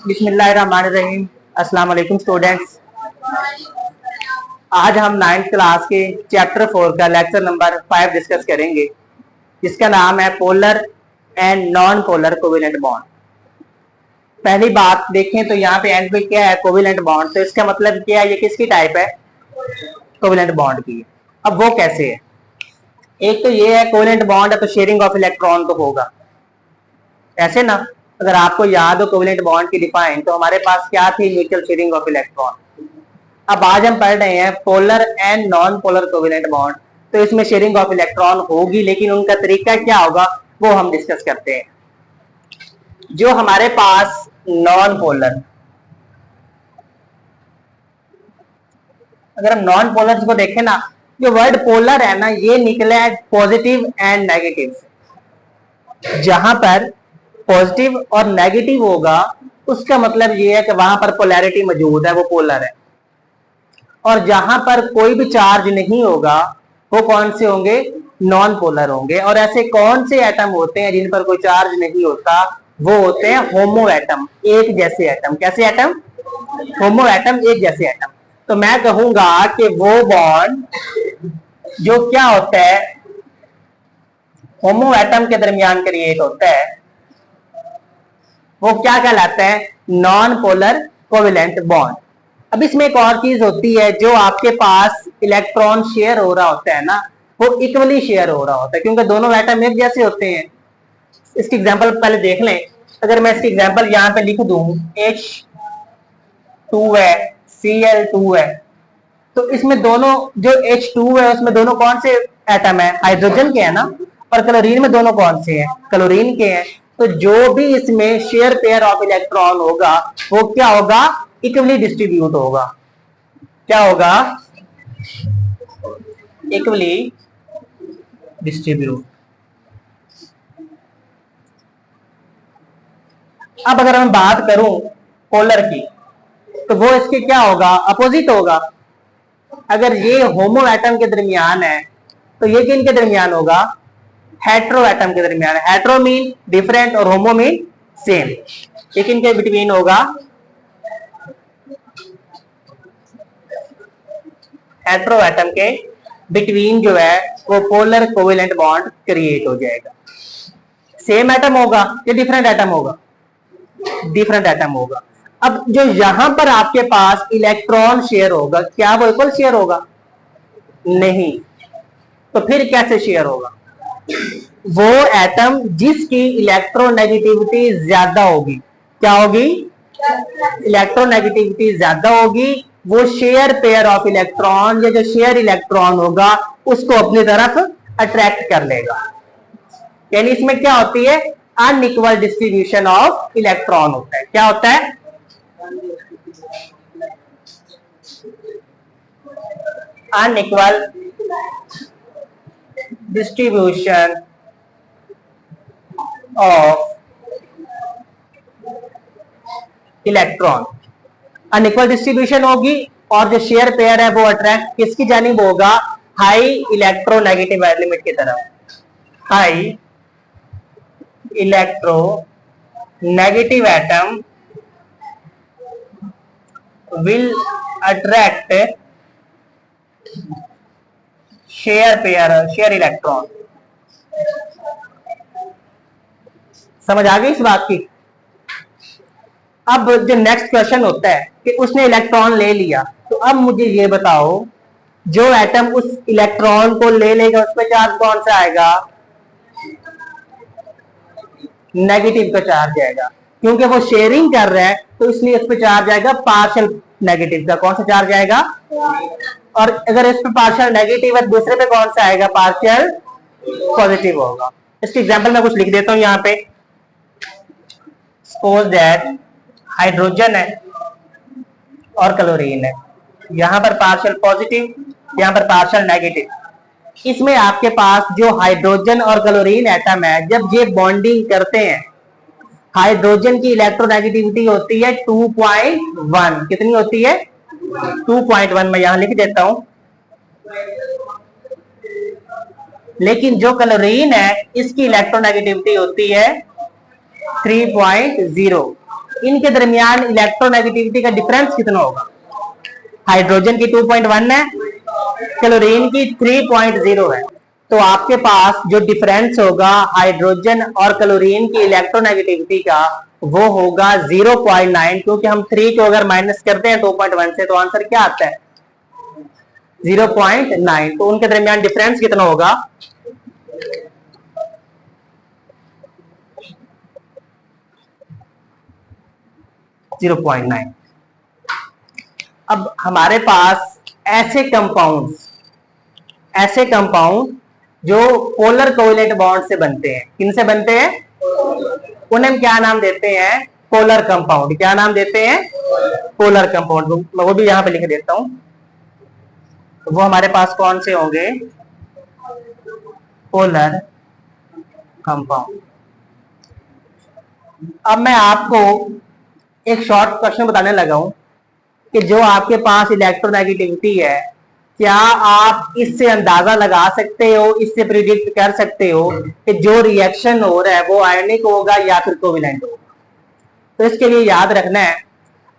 बिस्मिल्लाहिर्रहमानिर्रहीम। अस्सलाम वालेकुम स्टूडेंट्स। आज हम 9th क्लास के चैप्टर 4 का लेक्चर नंबर 5 डिस्कस करेंगे, जिसका नाम है polar and non polar covalent bond. पहली बात देखें तो यहाँ पे एंड पे क्या है, कोवेलेंट बॉन्ड। तो इसका मतलब क्या है, ये किसकी टाइप है, कोवेलेंट बॉन्ड की। अब वो कैसे है, एक तो ये है कोवेलेंट बॉन्ड है तो शेयरिंग ऑफ इलेक्ट्रॉन तो होगा, ऐसे ना। अगर आपको याद हो कोवेलेंट बॉन्ड की डिफाइन, तो हमारे पास क्या थी, म्यूचुअल शेयरिंग ऑफ इलेक्ट्रॉन। अब आज हम पढ़ रहे हैं polar and non polar covalent bond. तो इसमें शेयरिंग ऑफ इलेक्ट्रॉन होगी, लेकिन उनका तरीका क्या होगा वो हम डिस्कस करते हैं। जो हमारे पास नॉन पोलर, अगर हम नॉन पोलर को देखें ना, जो वर्ड पोलर है ना, ये निकला है पॉजिटिव एंड नेगेटिव। जहां पर पॉजिटिव और नेगेटिव होगा उसका मतलब ये है कि वहां पर पोलैरिटी मौजूद है, वो पोलर है। और जहां पर कोई भी चार्ज नहीं होगा वो कौन से होंगे, नॉन पोलर होंगे। और ऐसे कौन से एटम होते हैं जिन पर कोई चार्ज नहीं होता, वो होते हैं होमो एटम, एक जैसे एटम। कैसे एटम, होमो एटम, एक जैसे एटम। तो मैं कहूंगा कि वो बॉन्ड जो क्या होता है, होमो एटम के दरमियान क्रिएट होता है, वो क्या कहलाता है, नॉन पोलर कोवेलेंट बॉन्ड। अब इसमें एक और चीज होती है, जो आपके पास इलेक्ट्रॉन शेयर हो रहा होता है ना, वो इक्वली शेयर हो रहा होता है, क्योंकि दोनों एटम एक जैसे होते हैं। इसकी एग्जांपल पहले देख लें। अगर मैं इसकी एग्जांपल यहाँ पे लिख दूं, H2 है, Cl2 है, तो इसमें दोनों, जो H2 है उसमें दोनों कौन से एटम है, हाइड्रोजन के है ना। और क्लोरीन में दोनों कौन से हैं, क्लोरीन के हैं। तो जो भी इसमें शेयर पेयर ऑफ इलेक्ट्रॉन होगा वो क्या होगा, इक्वली डिस्ट्रीब्यूट होगा। क्या होगा, इक्वली डिस्ट्रीब्यूट। अब अगर मैं बात करूं पोलर की, तो वो इसके क्या होगा, अपोजिट होगा। अगर ये होमो एटम के दरमियान है तो ये किन के दरमियान होगा, हेट्रो एटम के दरमियान। हेट्रो मीन डिफरेंट और होमो मीन सेम। ये किनके बिटवीन होगा, हेट्रो एटम के बिटवीन जो है वो पोलर कोवेलेंट बॉन्ड क्रिएट हो जाएगा। सेम एटम होगा या डिफरेंट एटम होगा, डिफरेंट एटम होगा। अब जो यहां पर आपके पास इलेक्ट्रॉन शेयर होगा, क्या वो इक्वल शेयर होगा, नहीं। तो फिर कैसे शेयर होगा, वो एटम जिसकी इलेक्ट्रोनेगेटिविटी ज्यादा होगी, क्या होगी, इलेक्ट्रोनेगेटिविटी ज्यादा होगी, वो शेयर पेयर ऑफ इलेक्ट्रॉन या जो शेयर इलेक्ट्रॉन होगा उसको अपनी तरफ अट्रैक्ट कर लेगा। यानी इसमें क्या होती है, अनइक्वल डिस्ट्रीब्यूशन ऑफ इलेक्ट्रॉन होता है। क्या होता है, unequal distribution of electron. Unequal distribution होगी और जो शेयर पेयर है वो अट्रैक्ट किसकी जानिब होगा, हाई इलेक्ट्रोनेगेटिव एलिमेंट की तरफ। High electro negative atom will attract share pair, share electron. समझ आ गई इस बात की। अब जो नेक्स्ट क्वेश्चन होता है कि उसने इलेक्ट्रॉन ले लिया, तो अब मुझे ये बताओ, जो एटम उस इलेक्ट्रॉन को ले लेगा उस पर चार्ज कौन सा आएगा, नेगेटिव का चार्ज आएगा। क्योंकि वो शेयरिंग कर रहा है तो इसलिए इस पर चार्ज आएगा पार्शियल नेगेटिव का। कौन सा चार्ज आएगा, और अगर इस पे पार्शियल नेगेटिव है दूसरे पे कौन सा आएगा, पार्शियल पॉजिटिव होगा। इसकी एग्जांपल मैं कुछ लिख देता हूं यहाँ पे। सपोज दैट हाइड्रोजन है और क्लोरीन है, यहां पर पार्शियल पॉजिटिव, यहां पर पार्शियल नेगेटिव। इसमें आपके पास जो हाइड्रोजन और क्लोरीन एटम है, जब ये बॉन्डिंग करते हैं, हाइड्रोजन की इलेक्ट्रोनेगेटिविटी होती है 2.1। कितनी होती है, 2.1। मैं यहां लिख देता हूं। लेकिन जो क्लोरीन है इसकी इलेक्ट्रोनेगेटिविटी होती है 3.0। इनके दरमियान इलेक्ट्रोनेगेटिविटी का डिफरेंस कितना होगा? हाइड्रोजन की 2.1 है, क्लोरीन की 3.0 है। तो आपके पास जो डिफरेंस होगा हाइड्रोजन और क्लोरीन की इलेक्ट्रोनेगेटिविटी का वो होगा 0.9, क्योंकि हम 3 को अगर माइनस करते हैं 2.1 से तो आंसर क्या आता है? 0.9। तो उनके दरमियान डिफरेंस कितना होगा? 0.9। अब हमारे पास ऐसे कंपाउंड जो पोलर कोवेलेंट बॉन्ड से बनते हैं, किन से बनते हैं? उन्हें हम क्या नाम देते हैं? Polar compound. क्या नाम देते हैं? Polar compound. मैं वो भी यहां पे लिख देता हूं। तो वो हमारे पास कौन से होंगे? Polar compound. अब मैं आपको एक शॉर्ट क्वेश्चन बताने लगा हूं कि जो आपके पास इलेक्ट्रोनेगेटिविटी है, क्या आप इससे अंदाजा लगा सकते हो, इससे प्रिडिक्ट कर सकते हो कि जो रिएक्शन हो रहा है वो आयनिक होगा या फिर कोवेलेंट होगा? तो इसके लिए याद रखना है,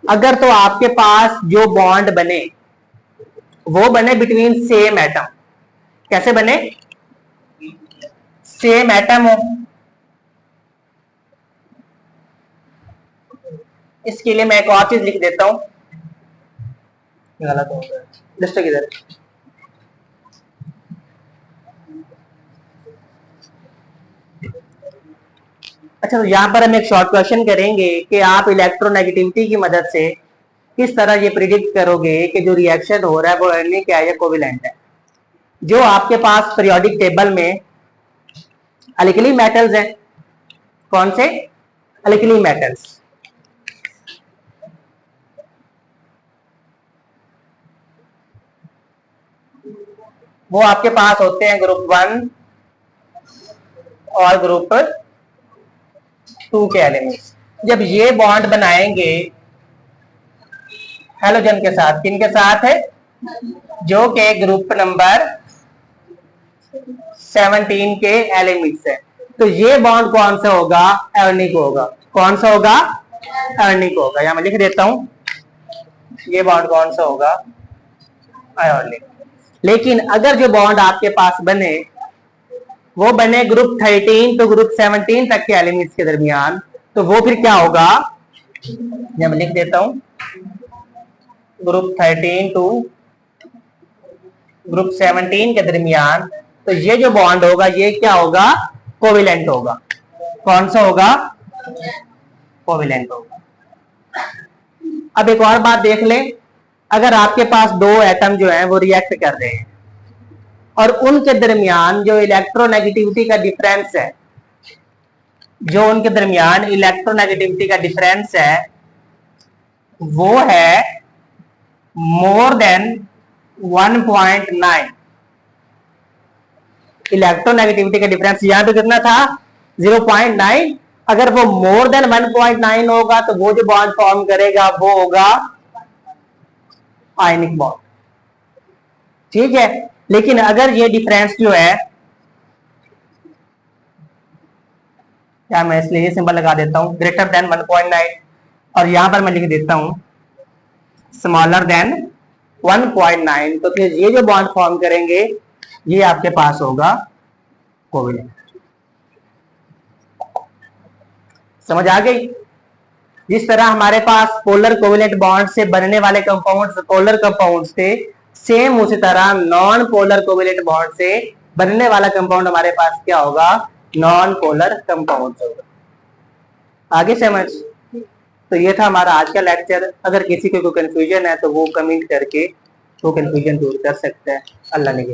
अगर तो आपके पास जो बॉन्ड बने वो बने बिटवीन सेम एटम। कैसे बने? सेम एटम हो। इसके लिए मैं एक और चीज लिख देता हूं, गलत हो गया, लिस्ट किधर? अच्छा, तो यहां पर हम एक शॉर्ट क्वेश्चन करेंगे कि आप इलेक्ट्रोनेगेटिविटी की मदद से किस तरह ये प्रिडिक्ट करोगे कि जो रिएक्शन हो रहा है वो आयनिक है या कोवेलेंट है। जो आपके पास पीरियोडिक टेबल में अल्किली मेटल्स हैं, कौन से? अल्किली मेटल्स। वो आपके पास होते हैं ग्रुप 1 और ग्रुप 2 के एलिमेंट्स। जब ये बॉन्ड बनाएंगे हेलोजन के साथ, किन के साथ है? जो के ग्रुप नंबर 17 के एलिमेंट्स है। तो ये बॉन्ड कौन सा होगा? आयनिक होगा। कौन सा होगा? आयनिक होगा। यहां मैं लिख देता हूं, ये बॉन्ड कौन सा होगा? आयनिक। लेकिन अगर जो बॉन्ड आपके पास बने वो बने ग्रुप 13 तो ग्रुप 17 तक के एलिमेंट्स के दरमियान, तो वो फिर क्या होगा? मैं लिख देता हूं, ग्रुप 13 टू ग्रुप 17 के दरमियान, तो ये जो बॉन्ड होगा ये क्या होगा? कोवेलेंट होगा। कौन सा होगा? कोवेलेंट होगा। अब एक और बात देख ले, अगर आपके पास दो एटम जो है वो रिएक्ट कर रहे हैं और उनके दरमियान जो इलेक्ट्रोनेगेटिविटी का डिफरेंस है, जो उनके दरमियान इलेक्ट्रोनेगेटिविटी का डिफरेंस है वो है मोर देन 1.9। इलेक्ट्रोनेगेटिविटी का डिफरेंस यहां पे कितना था? 0.9। अगर वो मोर देन 1.9 होगा तो वो जो बॉन्ड फॉर्म करेगा वो होगा आयनिक बॉन्ड। ठीक है। लेकिन अगर ये डिफरेंस जो है, या मैं इसलिए ये सिंबल लगा देता हूं ग्रेटर देन 1.9 और यहां पर मैं लिख देता हूं स्मॉलर देन 1.9, तो फिर ये जो बॉन्ड फॉर्म करेंगे ये आपके पास होगा कोवेलेंट। समझ आ गई? जिस तरह हमारे पास पोलर कोवेलेंट बॉन्ड से बनने वाले कंपाउंड्स पोलर कंपाउंड्स थे, सेम उसी तरह नॉन पोलर कोवेलेंट बॉन्ड से बनने वाला कंपाउंड हमारे पास क्या होगा? नॉन पोलर कंपाउंड होगा। आगे समझ? तो ये था हमारा आज का लेक्चर। अगर किसी को कोई कंफ्यूजन है तो वो कमेंट करके वो कंफ्यूजन दूर कर सकता है। अल्लाह ने